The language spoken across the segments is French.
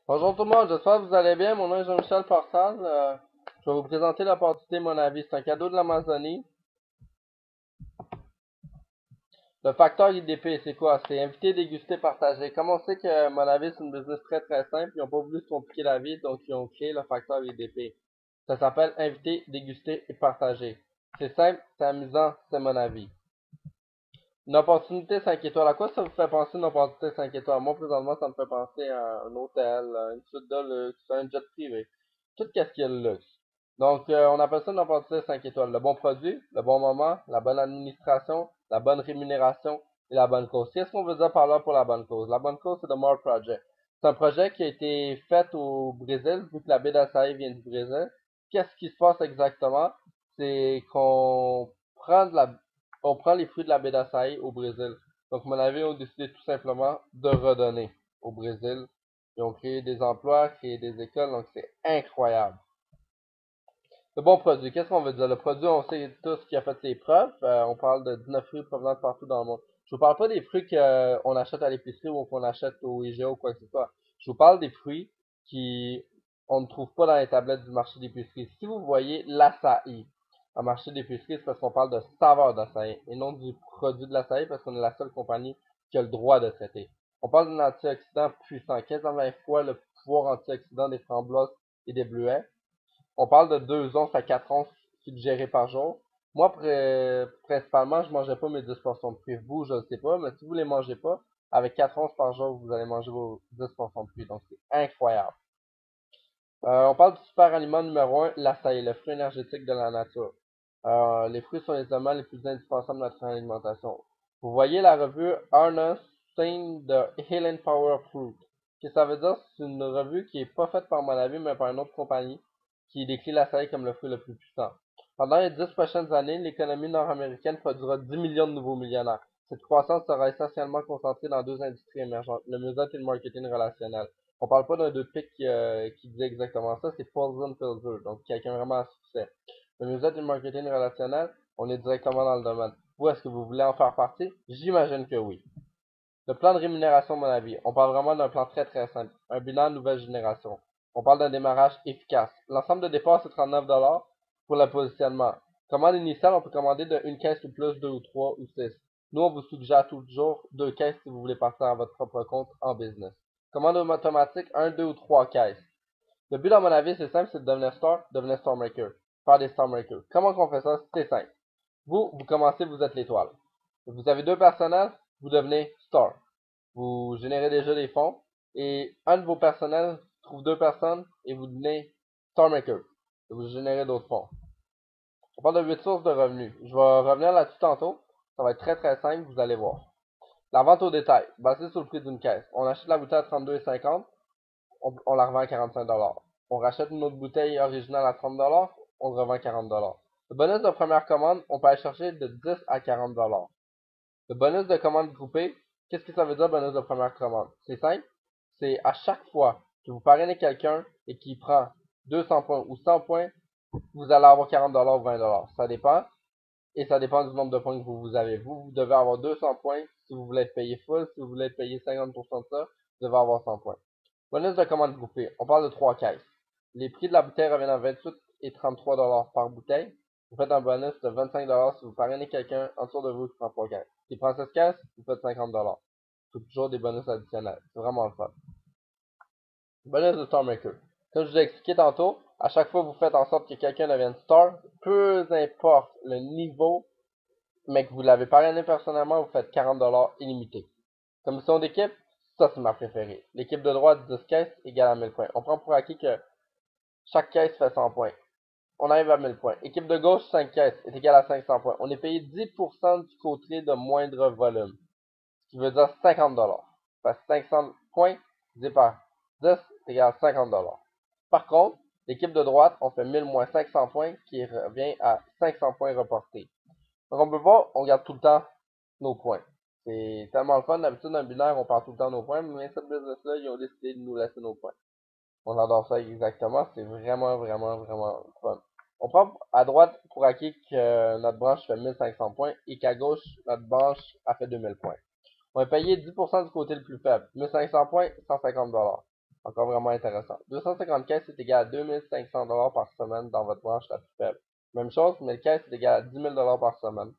Bonjour tout le monde, j'espère que vous allez bien. Mon nom est Jean-Michel Portal. Je vais vous présenter l'opportunité Mon Avis. C'est un cadeau de l'Amazonie. Le facteur IDP, c'est quoi? C'est inviter, déguster, partager. Comme on sait que Mon Avis, c'est une business très très simple, ils n'ont pas voulu se compliquer la vie, donc ils ont créé le facteur IDP. Ça s'appelle inviter, déguster et partager. C'est simple, c'est amusant, c'est mon avis. Une opportunité 5 étoiles. À quoi ça vous fait penser une opportunité 5 étoiles? Moi, présentement, ça me fait penser à un hôtel, à une suite de luxe, à un jet privé. Tout ce qui est le luxe. Donc, on appelle ça une opportunité 5 étoiles. Le bon produit, le bon moment, la bonne administration, la bonne rémunération et la bonne cause. Qu'est-ce qu'on veut dire par là pour la bonne cause? La bonne cause, c'est The More Project. C'est un projet qui a été fait au Brésil, vu que la baie d'Açaï vient du Brésil. Qu'est-ce qui se passe exactement? C'est qu'on prend de la on prend les fruits de la baie d'Açaï au Brésil. Donc, mon avis, ont décidé tout simplement de redonner au Brésil. Ils ont créé des emplois, créé des écoles, donc c'est incroyable. Le bon produit, qu'est-ce qu'on veut dire? Le produit, on sait tous qui a fait ses preuves. On parle de 19 fruits provenant de partout dans le monde. Je vous parle pas des fruits qu'on achète à l'épicerie ou qu'on achète au IGA ou quoi que ce soit. Je vous parle des fruits qui on ne trouve pas dans les tablettes du marché d'épicerie. Si vous voyez l'açaï au marché d'épicerie, c'est parce qu'on parle de saveur d'açaï et non du produit de l'açaï parce qu'on est la seule compagnie qui a le droit de traiter. On parle d'un antioxydant puissant, 15 à 20 fois le pouvoir antioxydant des framboises et des bleuets. On parle de 2 onces à 4 onces suggérées par jour. Moi, principalement, je mangeais pas mes 10 portions de fruits. Vous, je ne sais pas, mais si vous les mangez pas, avec 4 onces par jour, vous allez manger vos 10 portions de fruits. Donc, c'est incroyable. On parle du super aliment numéro un, l'açaï, le fruit énergétique de la nature. Les fruits sont les aliments les plus indispensables de notre alimentation. Vous voyez la revue Arnold Stein de Healing Power Fruit. Ce que ça veut dire, c'est une revue qui est pas faite par mon avis, mais par une autre compagnie, qui décrit l'açaï comme le fruit le plus puissant. Pendant les 10 prochaines années, l'économie nord-américaine produira 10 millions de nouveaux millionnaires. Cette croissance sera essentiellement concentrée dans deux industries émergentes, le music et le marketing relationnel. On parle pas d'un deux pics qui disait exactement ça, c'est Paulson Pilzer, donc quelqu'un vraiment à succès. Le music et le marketing relationnel, on est directement dans le domaine. Vous, est-ce que vous voulez en faire partie? J'imagine que oui. Le plan de rémunération, à mon avis, on parle vraiment d'un plan très très simple. Un bilan nouvelle génération. On parle d'un démarrage efficace. L'ensemble de départ, c'est 39$ pour le positionnement. Commande initiale, on peut commander de une caisse ou plus, deux ou trois ou six. Nous, on vous suggère toujours deux caisses si vous voulez partir à votre propre compte en business. Commande automatique, un, deux ou trois caisses. Le but, à mon avis, c'est simple, c'est de devenir star maker. Faire des star makers. Comment on fait ça? C'est simple. Vous commencez, vous êtes l'étoile. Vous avez deux personnels, vous devenez star. Vous générez déjà des fonds et un de vos personnels trouve deux personnes et vous devenez star maker. Et vous générez d'autres fonds. On parle de 8 sources de revenus. Je vais revenir là-dessus tantôt. Ça va être très très simple, vous allez voir. La vente au détail, basée sur le prix d'une caisse. On achète la bouteille à 32,50, on la revend à 45$. On rachète une autre bouteille originale à 30$, on le revend à 40$. Le bonus de première commande, on peut aller chercher de 10 à 40$. Le bonus de commande groupée, qu'est-ce que ça veut dire bonus de première commande? C'est simple, c'est à chaque fois que vous parrainez quelqu'un et qui prend 200 points ou 100 points, vous allez avoir 40$ ou 20$. Ça dépend. Et ça dépend du nombre de points que vous avez. Vous devez avoir 200 points si vous voulez être payé full. Si vous voulez être payé 50% de ça, vous devez avoir 100 points. Bonus de commande groupée. On parle de 3 caisses. Les prix de la bouteille reviennent à 28 et 33$ par bouteille. Vous faites un bonus de 25$ si vous parrainez quelqu'un en dessous de vous qui prend 3 caisses. S'il prend 16 caisses, vous faites 50$. C'est toujours des bonus additionnels. C'est vraiment le fun. Bonus de Star Maker. Comme je vous ai expliqué tantôt, à chaque fois que vous faites en sorte que quelqu'un devienne star, peu importe le niveau, mais que vous l'avez parrainé personnellement, vous faites 40$ illimité. Commission d'équipe, ça c'est ma préférée. L'équipe de droite, 10 caisses, égale à 1000 points. On prend pour acquis que chaque caisse fait 100 points. On arrive à 1000 points. Équipe de gauche, 5 caisses, est égal à 500 points. On est payé 10% du côté de moindre volume, ce qui veut dire 50$. Parce que 500 points divisé par 10 est égal à 50$. Par contre, l'équipe de droite, on fait 1000 moins 500 points, qui revient à 500 points reportés. Donc on peut pas, on garde tout le temps nos points. C'est tellement le fun. D'habitude, dans le binaire, on perd tout le temps nos points, mais cette business-là, ils ont décidé de nous laisser nos points. On adore ça exactement. C'est vraiment, vraiment, vraiment fun. On prend à droite pour acquis que notre branche fait 1500 points et qu'à gauche, notre branche a fait 2000 points. On va payer 10% du côté le plus faible. 1500 points, 150$. Encore vraiment intéressant. 250 caisses est égal à 2500 $ par semaine dans votre branche la plus faible. Même chose, 1000 caisses est égal à 10 000 $ par semaine.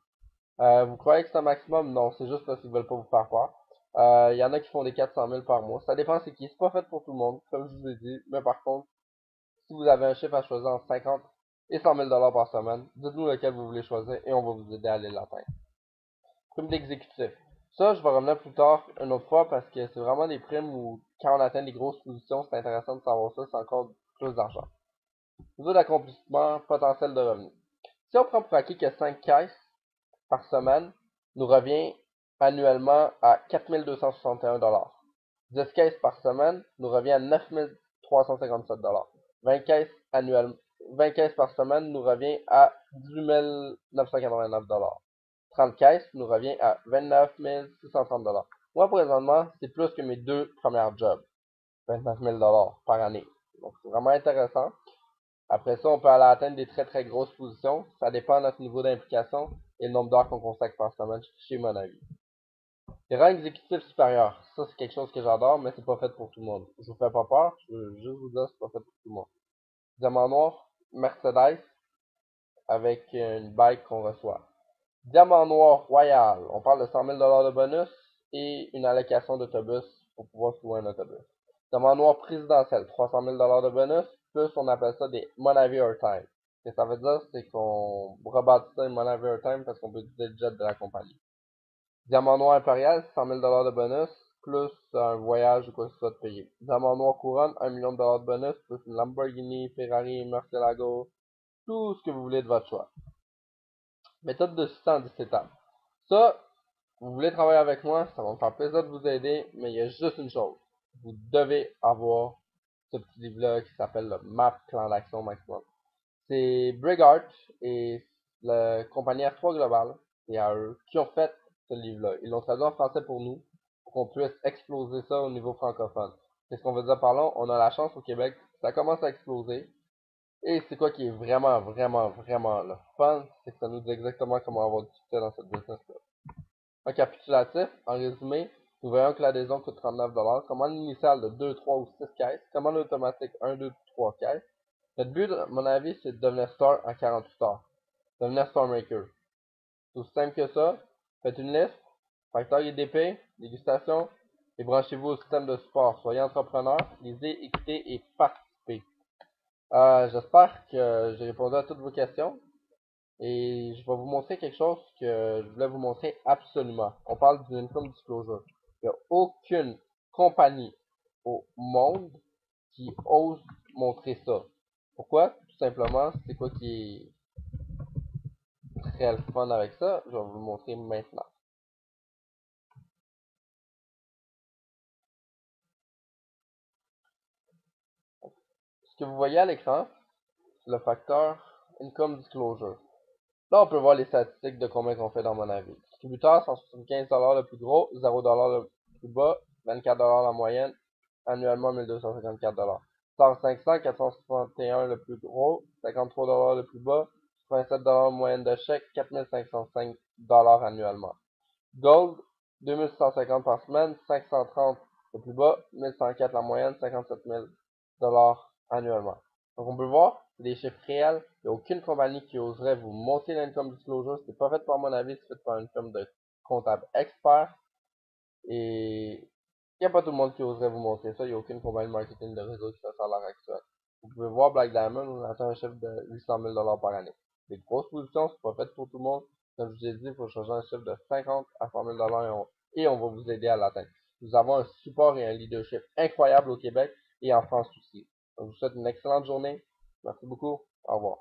Vous croyez que c'est un maximum? Non, c'est juste parce qu'ils veulent pas vous faire peur. Il y en a qui font des 400 000 par mois. Ça dépend c'est qui. C'est pas fait pour tout le monde, comme je vous ai dit. Mais par contre, si vous avez un chiffre à choisir entre 50 et 100 000 $ par semaine, dites-nous lequel vous voulez choisir et on va vous aider à aller l'atteindre. Prime d'exécutif. Ça, je vais revenir plus tard une autre fois parce que c'est vraiment des primes où, quand on atteint des grosses positions, c'est intéressant de savoir ça, c'est encore plus d'argent. Niveau d'accomplissement potentiel de revenus. Si on prend pour acquis que 5 caisses par semaine nous revient annuellement à 4 261 $. 10 caisses par semaine nous revient à 9 357 $. 20 caisses annuellement, 20 caisses par semaine nous revient à 18 989 $. 30 caisses nous revient à 29 630 $. Moi, présentement, c'est plus que mes deux premières jobs. 29 000 $ par année. Donc, c'est vraiment intéressant. Après ça, on peut aller atteindre des très très grosses positions. Ça dépend de notre niveau d'implication et le nombre d'heures qu'on consacre par semaine chez mon avis. Les rangs exécutifs supérieurs. Ça, c'est quelque chose que j'adore, mais c'est pas fait pour tout le monde. Je vous fais pas peur, je veux juste vous dire que c'est pas fait pour tout le monde. Diamant noir, Mercedes, avec une bike qu'on reçoit. Diamant noir royal, on parle de 100 000 $ de bonus et une allocation d'autobus pour pouvoir louer un autobus. Diamant noir présidentiel, 300 000 $ de bonus, plus on appelle ça des Monavi Airtime. Ce que ça veut dire, c'est qu'on rebâtit ça une Monavi Airtime parce qu'on peut utiliser le jet de la compagnie. Diamant noir impérial, 100 000 $ de bonus, plus un voyage ou quoi que ce soit de payer. Diamant noir couronne, 1 million de $ de bonus, plus une Lamborghini, Ferrari, Murcielago, tout ce que vous voulez de votre choix. Méthode de succès en 10 étapes. Ça, vous voulez travailler avec moi, ça va me faire plaisir de vous aider, mais il y a juste une chose. Vous devez avoir ce petit livre-là qui s'appelle le MAP Plan d'Action Maximum. C'est Brigart et la compagnie R3 Global, et à eux, qui ont fait ce livre-là. Ils l'ont traduit en français pour nous, pour qu'on puisse exploser ça au niveau francophone. Qu'est-ce qu'on veut dire par là? On a la chance au Québec, ça commence à exploser. Et c'est quoi qui est vraiment, vraiment, vraiment le fun, c'est que ça nous dit exactement comment avoir du succès dans cette business-là. Récapitulatif, en résumé, nous voyons que l'adhésion coûte 39 $, commande initiale de 2, 3 ou 6 caisses, commande automatique 1, 2, 3 caisses. Notre but, à mon avis, c'est de devenir star en 48 heures. Devenir star maker. C'est aussi simple que ça. Faites une liste, facteur IDP, dégustation, et branchez-vous au système de support. Soyez entrepreneur, lisez, écoutez et participez. J'espère que j'ai répondu à toutes vos questions. Et je vais vous montrer quelque chose que je voulais vous montrer absolument. On parle d'une income disclosure. Il n'y a aucune compagnie au monde qui ose montrer ça. Pourquoi? Tout simplement, c'est quoi qui est très le fun avec ça? Je vais vous le montrer maintenant. Ce que vous voyez à l'écran, c'est le facteur income disclosure. Là, on peut voir les statistiques de combien qu'on fait dans mon avis. Distributeur, 175 $ le plus gros, 0 $ le plus bas, 24 $ la moyenne, annuellement 1254 $. Star 500, 461 le plus gros, 53 $ le plus bas, 87 $ moyenne de chèque, 4505 $ annuellement. Gold, 2650 par semaine, 530 le plus bas, 1104 la moyenne, 57 000 $ annuellement. Donc on peut voir, c'est des chiffres réels. Il n'y a aucune compagnie qui oserait vous montrer l'income disclosure. C'est pas fait par mon avis, c'est fait par une firme de comptable expert. Et il n'y a pas tout le monde qui oserait vous montrer ça. Il n'y a aucune compagnie de marketing de réseau qui fait ça à l'heure actuelle. Vous pouvez voir Black Diamond, on atteint un chiffre de 800 000 $ par année. Des grosses positions, c'est pas fait pour tout le monde. Comme je vous ai dit, il faut changer un chiffre de 50 à 100 000 $ et on va vous aider à l'atteindre. Nous avons un support et un leadership incroyable au Québec et en France aussi. Donc, je vous souhaite une excellente journée. Merci beaucoup. Au revoir.